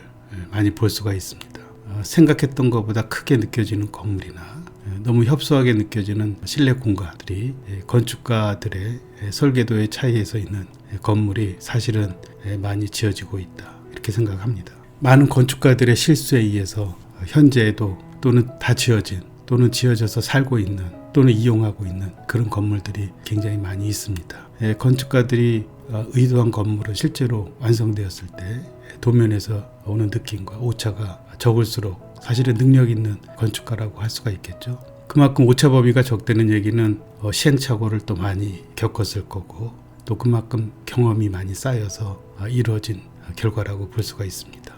많이 볼 수가 있습니다. 생각했던 것보다 크게 느껴지는 건물이나 너무 협소하게 느껴지는 실내 공간들이 건축가들의 설계도의 차이에서 있는 건물이 사실은 많이 지어지고 있다, 이렇게 생각합니다. 많은 건축가들의 실수에 의해서 현재에도 또는 다 지어진 또는 지어져서 살고 있는 또는 이용하고 있는 그런 건물들이 굉장히 많이 있습니다. 건축가들이 의도한 건물은 실제로 완성되었을 때 도면에서 오는 느낌과 오차가 적을수록 사실은 능력 있는 건축가라고 할 수가 있겠죠. 그만큼 오차 범위가 적다는 얘기는 시행착오를 또 많이 겪었을 거고, 또 그만큼 경험이 많이 쌓여서 이루어진 결과라고 볼 수가 있습니다.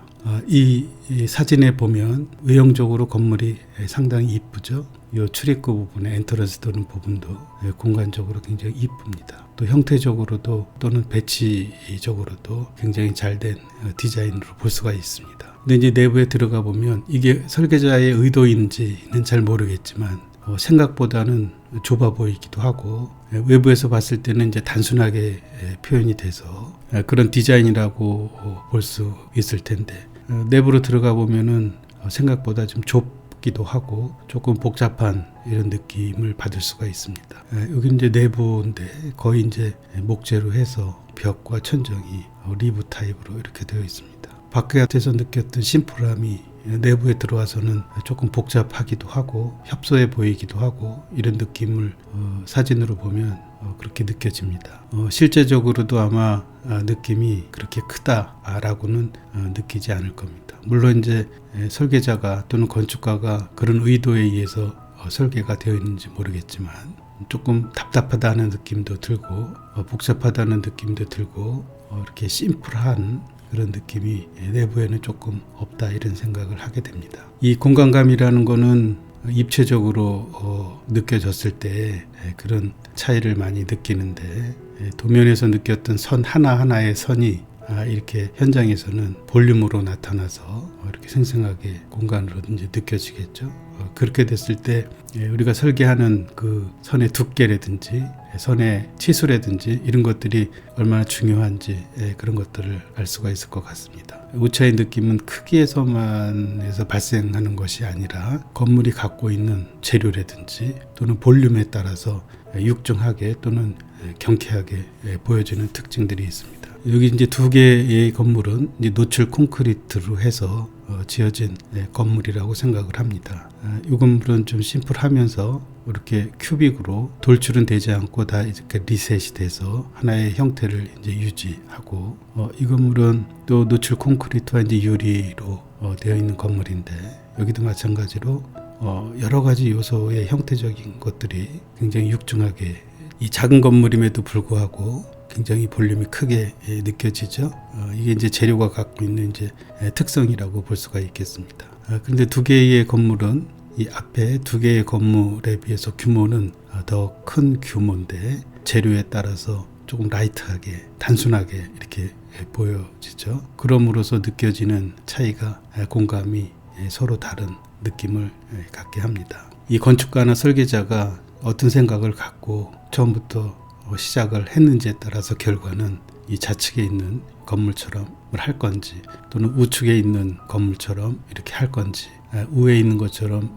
이 사진에 보면 외형적으로 건물이 상당히 이쁘죠. 이 출입구 부분의 엔터런스 도는 부분도 공간적으로 굉장히 이쁩니다. 또 형태적으로도 또는 배치적으로도 굉장히 잘된 디자인으로 볼 수가 있습니다. 근데 이제 내부에 들어가 보면 이게 설계자의 의도인지는 잘 모르겠지만 생각보다는 좁아 보이기도 하고, 외부에서 봤을 때는 이제 단순하게 표현이 돼서 그런 디자인이라고 볼 수 있을 텐데, 내부로 들어가 보면은 생각보다 좀 좁게 좁기도 하고 조금 복잡한 이런 느낌을 받을 수가 있습니다. 여기 이제 내부인데 거의 이제 목재로 해서 벽과 천정이 리브 타입으로 이렇게 되어 있습니다. 바깥에서 느꼈던 심플함이 내부에 들어와서는 조금 복잡하기도 하고 협소해 보이기도 하고 이런 느낌을 사진으로 보면 그렇게 느껴집니다. 실제적으로도 아마 느낌이 그렇게 크다라고는 느끼지 않을 겁니다. 물론 이제 설계자가 또는 건축가가 그런 의도에 의해서 설계가 되어 있는지 모르겠지만 조금 답답하다는 느낌도 들고 복잡하다는 느낌도 들고 이렇게 심플한 그런 느낌이 내부에는 조금 없다 이런 생각을 하게 됩니다. 이 공간감이라는 거는 입체적으로 느껴졌을 때 그런 차이를 많이 느끼는데 도면에서 느꼈던 선 하나하나의 선이 이렇게 현장에서는 볼륨으로 나타나서 이렇게 생생하게 공간으로든지 느껴지겠죠. 그렇게 됐을 때 우리가 설계하는 그 선의 두께라든지 선의 치수라든지 이런 것들이 얼마나 중요한지 그런 것들을 알 수가 있을 것 같습니다. 오차의 느낌은 크기에서만 발생하는 것이 아니라 건물이 갖고 있는 재료라든지 또는 볼륨에 따라서 육중하게 또는 경쾌하게 보여지는 특징들이 있습니다. 여기 이제 두 개의 건물은 이제 노출 콘크리트로 해서 지어진 건물이라고 생각을 합니다. 이 건물은 좀 심플하면서 이렇게 큐빅으로 돌출은 되지 않고 다 이렇게 리셋이 돼서 하나의 형태를 이제 유지하고 이 건물은 또 노출 콘크리트와 이제 유리로 되어 있는 건물인데 여기도 마찬가지로 여러 가지 요소의 형태적인 것들이 굉장히 육중하게 이 작은 건물임에도 불구하고 굉장히 볼륨이 크게 느껴지죠. 이게 이제 재료가 갖고 있는 이제 특성이라고 볼 수가 있겠습니다. 그런데 두 개의 건물은 이 앞에 두 개의 건물에 비해서 규모는 더 큰 규모인데 재료에 따라서 조금 라이트하게 단순하게 이렇게 보여지죠. 그럼으로써 느껴지는 차이가 공감이 서로 다른 느낌을 갖게 합니다. 이 건축가나 설계자가 어떤 생각을 갖고 처음부터 시작을 했는지에 따라서 결과는 이 좌측에 있는 건물처럼 할 건지 또는 우측에 있는 건물처럼 이렇게 할 건지 우에 있는 것처럼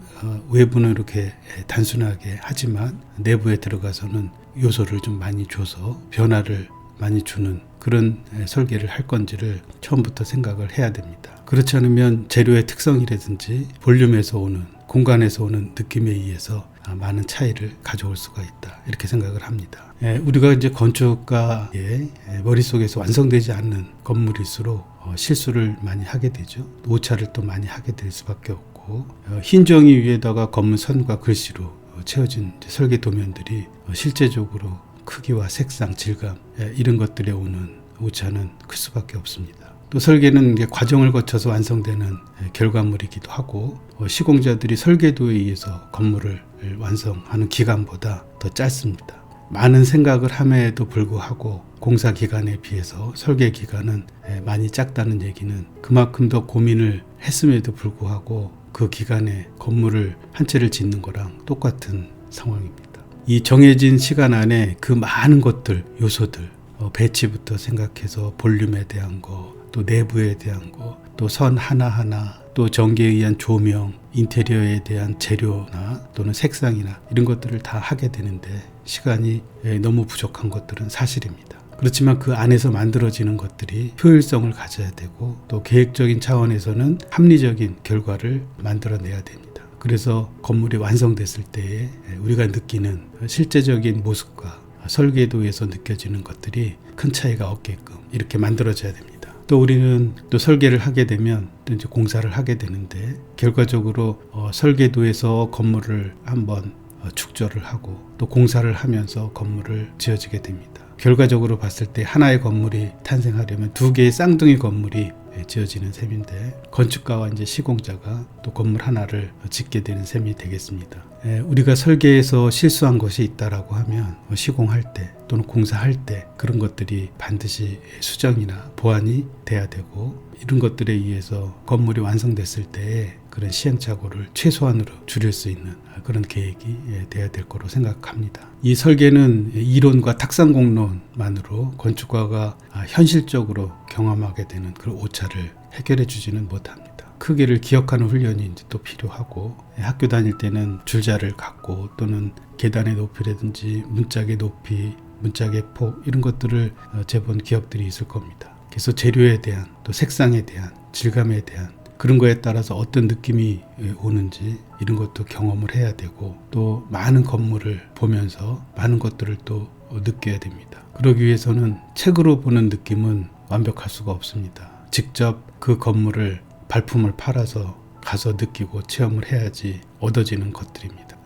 외부는 이렇게 단순하게 하지만 내부에 들어가서는 요소를 좀 많이 줘서 변화를 많이 주는 그런 설계를 할 건지를 처음부터 생각을 해야 됩니다. 그렇지 않으면 재료의 특성이라든지 볼륨에서 오는 공간에서 오는 느낌에 의해서 많은 차이를 가져올 수가 있다 이렇게 생각을 합니다. 우리가 이제 건축가의 머릿속에서 완성되지 않는 건물일수록 실수를 많이 하게 되죠. 오차를 또 많이 하게 될 수밖에 없고 흰 종이 위에다가 검은 선과 글씨로 채워진 설계 도면들이 실제적으로 크기와 색상, 질감 이런 것들에 오는 오차는 클 수밖에 없습니다. 또 설계는 과정을 거쳐서 완성되는 결과물이기도 하고 시공자들이 설계도에 의해서 건물을 완성하는 기간보다 더 짧습니다. 많은 생각을 함에도 불구하고 공사 기간에 비해서 설계 기간은 많이 작다는 얘기는 그만큼 더 고민을 했음에도 불구하고 그 기간에 건물을 한 채를 짓는 거랑 똑같은 상황입니다. 이 정해진 시간 안에 그 많은 것들, 요소들, 배치부터 생각해서 볼륨에 대한 거, 또 내부에 대한 거, 또 선 하나하나, 또 전기에 의한 조명, 인테리어에 대한 재료나 또는 색상이나 이런 것들을 다 하게 되는데 시간이 너무 부족한 것들은 사실입니다. 그렇지만 그 안에서 만들어지는 것들이 효율성을 가져야 되고 또 계획적인 차원에서는 합리적인 결과를 만들어내야 됩니다. 그래서 건물이 완성됐을 때 우리가 느끼는 실제적인 모습과 설계도에서 느껴지는 것들이 큰 차이가 없게끔 이렇게 만들어져야 됩니다. 또 우리는 또 설계를 하게 되면 또 이제 공사를 하게 되는데 결과적으로 설계도에서 건물을 한번 축조를 하고 또 공사를 하면서 건물을 지어지게 됩니다. 결과적으로 봤을 때 하나의 건물이 탄생하려면 두 개의 쌍둥이 건물이 지어지는 셈인데 건축가와 이제 시공자가 또 건물 하나를 짓게 되는 셈이 되겠습니다. 우리가 설계에서 실수한 것이 있다라고 하면 시공할 때 또는 공사할 때 그런 것들이 반드시 수정이나 보완이 돼야 되고 이런 것들에 의해서 건물이 완성됐을 때 그런 시행착오를 최소한으로 줄일 수 있는 그런 계획이 돼야 될 거로 생각합니다. 이 설계는 이론과 탁상공론만으로 건축가가 현실적으로 경험하게 되는 그런 오차를 해결해 주지는 못합니다. 크기를 기억하는 훈련이 이제 또 필요하고, 학교 다닐 때는 줄자를 갖고 또는 계단의 높이라든지 문짝의 높이, 문짝의 폭 이런 것들을 재본 기억들이 있을 겁니다. 그래서 재료에 대한 또 색상에 대한 질감에 대한 그런 거에 따라서 어떤 느낌이 오는지 이런 것도 경험을 해야 되고, 또 많은 건물을 보면서 많은 것들을 또 느껴야 됩니다. 그러기 위해서는 책으로 보는 느낌은 완벽할 수가 없습니다. 직접 그 건물을 발품을 팔아서 가서 느끼고 체험을 해야지 얻어지는 것들입니다.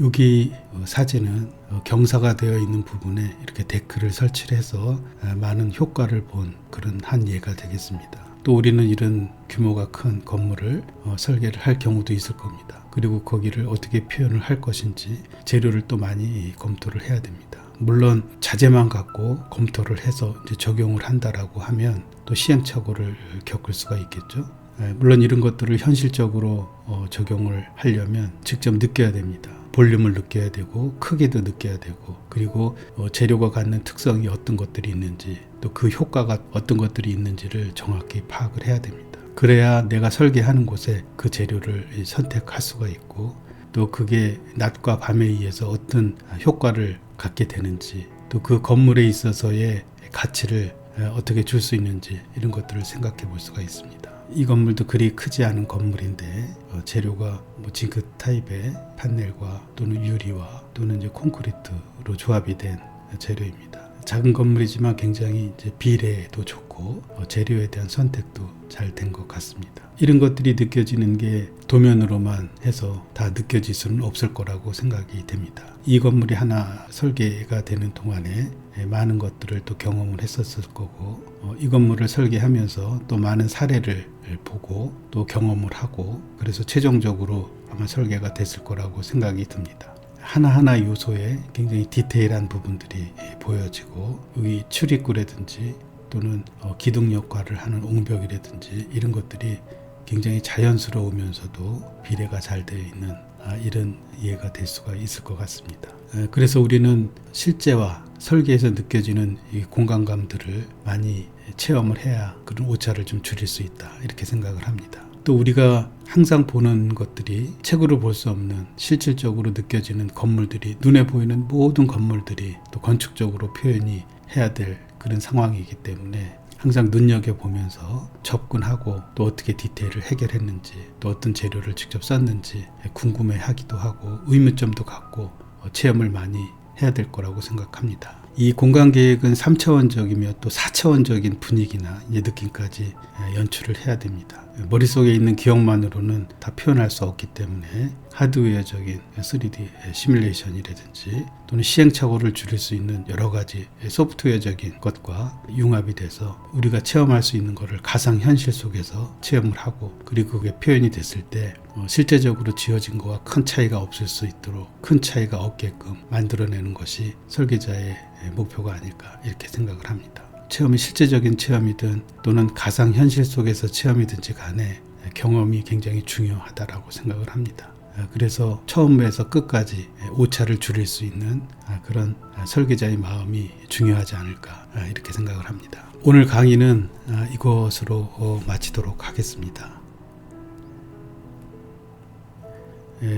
여기 사진은 경사가 되어 있는 부분에 이렇게 데크를 설치를 해서 많은 효과를 본 그런 한 예가 되겠습니다. 또 우리는 이런 규모가 큰 건물을 설계를 할 경우도 있을 겁니다. 그리고 거기를 어떻게 표현을 할 것인지 재료를 또 많이 검토를 해야 됩니다. 물론 자재만 갖고 검토를 해서 이제 적용을 한다라고 하면 또 시행착오를 겪을 수가 있겠죠. 물론 이런 것들을 현실적으로 적용을 하려면 직접 느껴야 됩니다. 볼륨을 느껴야 되고 크기도 느껴야 되고, 그리고 재료가 갖는 특성이 어떤 것들이 있는지, 또 그 효과가 어떤 것들이 있는지를 정확히 파악을 해야 됩니다. 그래야 내가 설계하는 곳에 그 재료를 선택할 수가 있고, 또 그게 낮과 밤에 의해서 어떤 효과를 갖게 되는지, 또 그 건물에 있어서의 가치를 어떻게 줄 수 있는지 이런 것들을 생각해 볼 수가 있습니다. 이 건물도 그리 크지 않은 건물인데 재료가 징크 타입의 판넬과 또는 유리와 또는 이제 콘크리트로 조합이 된 재료입니다. 작은 건물이지만 굉장히 이제 비례도 좋고 재료에 대한 선택도 잘 된 것 같습니다. 이런 것들이 느껴지는 게 도면으로만 해서 다 느껴질 수는 없을 거라고 생각이 됩니다. 이 건물이 하나 설계가 되는 동안에 많은 것들을 또 경험을 했었을 거고, 이 건물을 설계하면서 또 많은 사례를 보고 또 경험을 하고, 그래서 최종적으로 아마 설계가 됐을 거라고 생각이 듭니다. 하나하나 요소에 굉장히 디테일한 부분들이 보여지고, 여기 출입구라든지 또는 기둥 역할을 하는 옹벽이라든지 이런 것들이 굉장히 자연스러우면서도 비례가 잘 되어 있는 이런 이해가 될 수가 있을 것 같습니다. 그래서 우리는 실제와 설계에서 느껴지는 이 공간감들을 많이 체험을 해야 그런 오차를 좀 줄일 수 있다, 이렇게 생각을 합니다. 또 우리가 항상 보는 것들이 책으로 볼 수 없는 실질적으로 느껴지는 건물들이, 눈에 보이는 모든 건물들이 또 건축적으로 표현이 해야 될 그런 상황이기 때문에 항상 눈여겨보면서 접근하고, 또 어떻게 디테일을 해결했는지, 또 어떤 재료를 직접 썼는지 궁금해하기도 하고 의문점도 갖고 체험을 많이 해야 될 거라고 생각합니다. 이 공간계획은 3차원적이며 또 4차원적인 분위기나 느낌까지 연출을 해야 됩니다. 머릿속에 있는 기억만으로는 다 표현할 수 없기 때문에 하드웨어적인 3D 시뮬레이션이라든지 또는 시행착오를 줄일 수 있는 여러 가지 소프트웨어적인 것과 융합이 돼서 우리가 체험할 수 있는 것을 가상현실 속에서 체험을 하고, 그리고 그게 표현이 됐을 때 실제적으로 지어진 것과 큰 차이가 없을 수 있도록, 큰 차이가 없게끔 만들어내는 것이 설계자의 목표가 아닐까, 이렇게 생각을 합니다. 체험이 실제적인 체험이든 또는 가상현실 속에서 체험이든지 간에 경험이 굉장히 중요하다라고 생각을 합니다. 그래서 처음에서 끝까지 오차를 줄일 수 있는 그런 설계자의 마음이 중요하지 않을까, 이렇게 생각을 합니다. 오늘 강의는 이것으로 마치도록 하겠습니다.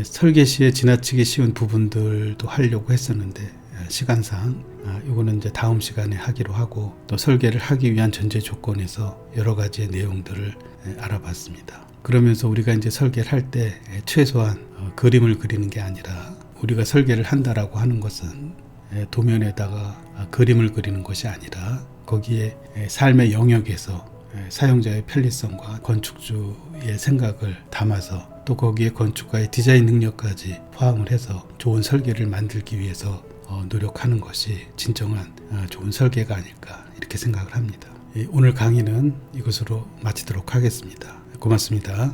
설계 시에 지나치기 쉬운 부분들도 하려고 했었는데 시간상 이거는 이제 다음 시간에 하기로 하고, 또 설계를 하기 위한 전제 조건에서 여러 가지의 내용들을 알아봤습니다. 그러면서 우리가 이제 설계를 할 때 최소한 그림을 그리는 게 아니라, 우리가 설계를 한다라고 하는 것은 도면에다가 그림을 그리는 것이 아니라 거기에 삶의 영역에서 사용자의 편리성과 건축주의 생각을 담아서, 또 거기에 건축가의 디자인 능력까지 포함을 해서 좋은 설계를 만들기 위해서 노력하는 것이 진정한 좋은 설계가 아닐까, 이렇게 생각을 합니다. 오늘 강의는 이것으로 마치도록 하겠습니다. 고맙습니다.